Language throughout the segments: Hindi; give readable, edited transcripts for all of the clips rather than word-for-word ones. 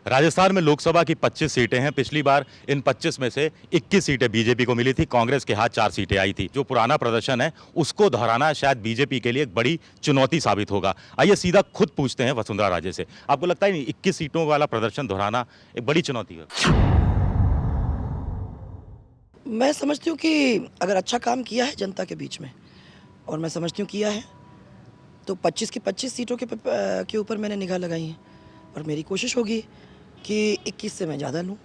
राजस्थान में लोकसभा की 25 सीटें हैं। पिछली बार इन 25 में से 21 सीटें बीजेपी को मिली थी, कांग्रेस के हाथ 4 सीटें आई थी। जो पुराना प्रदर्शन है उसको दोहराना शायद बीजेपी के लिए एक बड़ी चुनौती साबित होगा। आइए सीधा खुद पूछते हैं वसुंधरा राजे से, आपको लगता है नहीं 21 सीटों वाला प्रदर्शन दोहराना एक बड़ी चुनौती है? मैं समझती हूँ कि अगर अच्छा काम किया है जनता के बीच में, और मैं समझती हूँ किया है, तो 25 की 25 सीटों के ऊपर मैंने निगाह लगाई है और मेरी कोशिश होगी कि 21 से मैं ज़्यादा लूँ।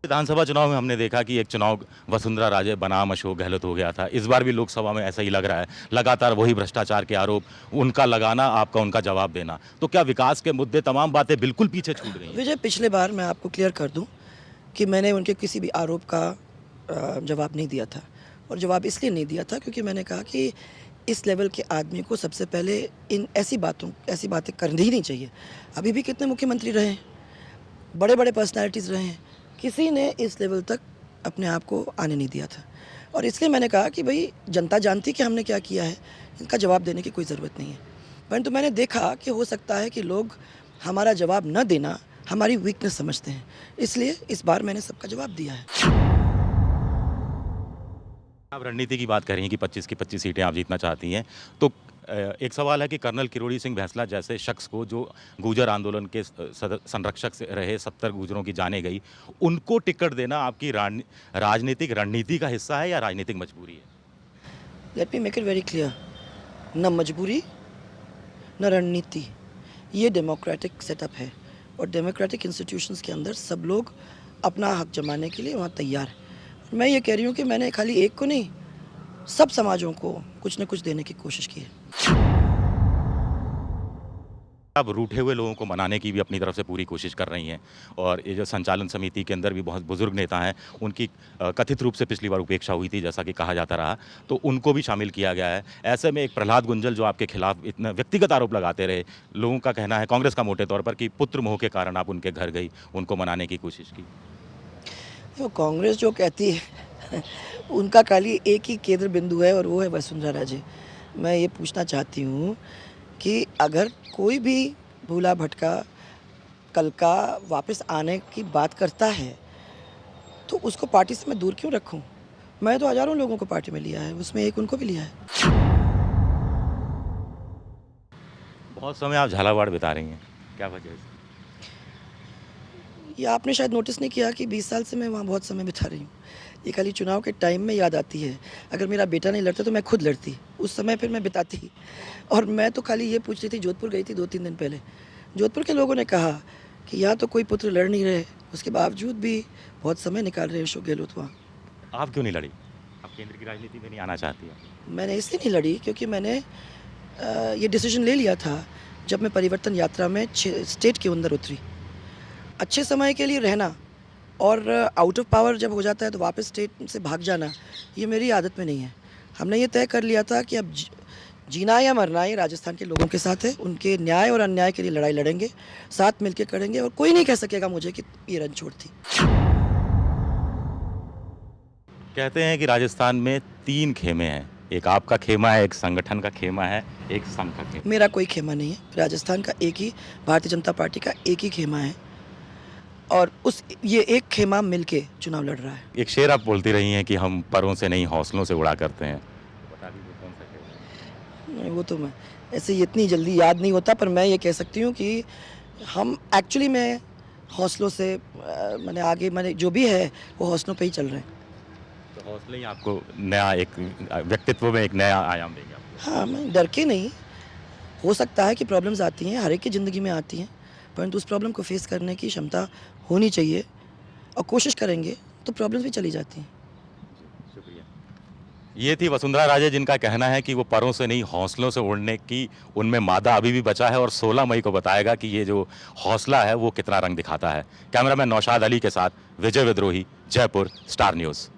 विधानसभा चुनाव में हमने देखा कि एक चुनाव वसुंधरा राजे बनाम अशोक गहलोत हो गया था। इस बार भी लोकसभा में ऐसा ही लग रहा है। लगातार वही भ्रष्टाचार के आरोप, उनका लगाना, आपका उनका जवाब देना। तो क्या विकास के मुद्दे, तमाम बातें बिल्कुल पीछे छूट गई हैं? विजय, पिछले बार मैं आपको क्लियर कर दूं कि मैंने उनके किसी भी आरोप का जवाब नहीं दिया था, और जवाब इसलिए नहीं दिया था क्योंकि मैंने कहा कि इस लेवल के आदमी को सबसे पहले इन ऐसी बातें करनी ही नहीं चाहिए। अभी भी कितने मुख्यमंत्री रहे हैं, बड़े बड़े पर्सनैलिटीज़ रहे हैं, किसी ने इस लेवल तक अपने आप को आने नहीं दिया था। और इसलिए मैंने कहा कि भाई जनता जानती कि हमने क्या किया है, इनका जवाब देने की कोई ज़रूरत नहीं है। परंतु मैंने देखा कि हो सकता है कि लोग हमारा जवाब न देना हमारी वीकनेस समझते हैं, इसलिए इस बार मैंने सबका जवाब दिया है। आप रणनीति की बात कर रही हैं कि 25 की 25 सीटें आप जीतना चाहती हैं, तो एक सवाल है कि कर्नल किरोड़ी सिंह बैंसला जैसे शख्स को, जो गुर्जर आंदोलन के संरक्षक से रहे, 70 गुर्जरों की जाने गई, उनको टिकट देना आपकी राजनीतिक रणनीति का हिस्सा है या राजनीतिक मजबूरी है? Let me make it very clear, न मजबूरी न रणनीति, ये डेमोक्रेटिक सेटअप है और डेमोक्रेटिक इंस्टीट्यूशंस के अंदर सब लोग अपना हक जमाने के लिए वहाँ तैयार है। मैं ये कह रही हूँ कि मैंने खाली एक को नहीं, सब समाजों को कुछ न कुछ देने की कोशिश की है। आप रूठे हुए लोगों को मनाने की भी अपनी तरफ से पूरी कोशिश कर रही हैं, और ये जो संचालन समिति के अंदर भी बहुत बुजुर्ग नेता हैं, उनकी कथित रूप से पिछली बार उपेक्षा हुई थी, जैसा कि कहा जाता रहा, तो उनको भी शामिल किया गया है। ऐसे में एक प्रहलाद गुंजल जो आपके खिलाफ इतना व्यक्तिगत आरोप लगाते रहे, लोगों का कहना है, कांग्रेस का मोटे तौर पर, कि पुत्र मोह के कारण आप उनके घर गई, उनको मनाने की कोशिश की। वो कांग्रेस जो कहती है उनका खाली एक ही केंद्र बिंदु है और वो है वसुंधरा राजे। मैं ये पूछना चाहती हूँ कि अगर कोई भी भूला भटका कल का वापस आने की बात करता है तो उसको पार्टी से मैं दूर क्यों रखूं? मैं तो हज़ारों लोगों को पार्टी में लिया है, उसमें एक उनको भी लिया है। बहुत समय आप झालावाड़ बिता रही हैं, क्या वजह है? ये आपने शायद नोटिस नहीं किया कि 20 साल से मैं वहाँ बहुत समय बिता रही हूँ। ये खाली चुनाव के टाइम में याद आती है। अगर मेरा बेटा नहीं लड़ता तो मैं खुद लड़ती, उस समय फिर मैं बिताती। और मैं तो खाली ये पूछ रही थी, जोधपुर गई थी 2-3 दिन पहले। जोधपुर के लोगों ने कहा कि यहाँ तो कोई पुत्र लड़ नहीं रहे, उसके बावजूद भी बहुत समय निकाल रहे हैं अशोक गहलोत वहाँ। आप क्यों नहीं लड़ी? आप केंद्र की राजनीति में नहीं आना चाहती हैं? मैंने इसलिए नहीं लड़ी क्योंकि मैंने ये डिसीजन ले लिया था जब मैं परिवर्तन यात्रा में स्टेट के अंदर उतरी। अच्छे समय के लिए रहना और आउट ऑफ पावर जब हो जाता है तो वापस स्टेट से भाग जाना, ये मेरी आदत में नहीं है। हमने ये तय कर लिया था कि अब जीना या मरना ये राजस्थान के लोगों के साथ है। उनके न्याय और अन्याय के लिए लड़ाई लड़ेंगे, साथ मिलकर करेंगे, और कोई नहीं कह सकेगा मुझे कि ये रणछोड़ थी। कहते हैं कि राजस्थान में 3 खेमे हैं, एक आपका खेमा है, एक संगठन का खेमा है, एक संघ का खेमा। मेरा कोई खेमा नहीं है, राजस्थान का एक ही, भारतीय जनता पार्टी का एक ही खेमा है, और ये एक खेमा मिलके चुनाव लड़ रहा है। एक शेर आप बोलती रही हैं कि हम परों से नहीं हौसलों से उड़ा करते हैं, बता दीजिए कौन सा शेर है? नहीं, वो तो मैं ऐसे ही इतनी जल्दी याद नहीं होता, पर मैं ये कह सकती हूँ कि हम एक्चुअली में हौसलों से मैंने जो भी है वो हौसलों पे ही चल रहे हैं। तो हौसले ही आपको नया एक व्यक्तित्व में एक नया आयाम देंगे आपको। हाँ, मैं डर के नहीं, हो सकता है कि प्रॉब्लम्स आती हैं, हर एक की ज़िंदगी में आती हैं, परंतु उस प्रॉब्लम को फेस करने की क्षमता होनी चाहिए, और कोशिश करेंगे तो प्रॉब्लम्स भी चली जाती हैं। शुक्रिया। ये थी वसुंधरा राजे, जिनका कहना है कि वो परों से नहीं हौसलों से उड़ने की उनमें मादा अभी भी बचा है, और 16 मई को बताएगा कि ये जो हौसला है वो कितना रंग दिखाता है। कैमरामैन नौशाद अली के साथ विजय विद्रोही, जयपुर, स्टार न्यूज़।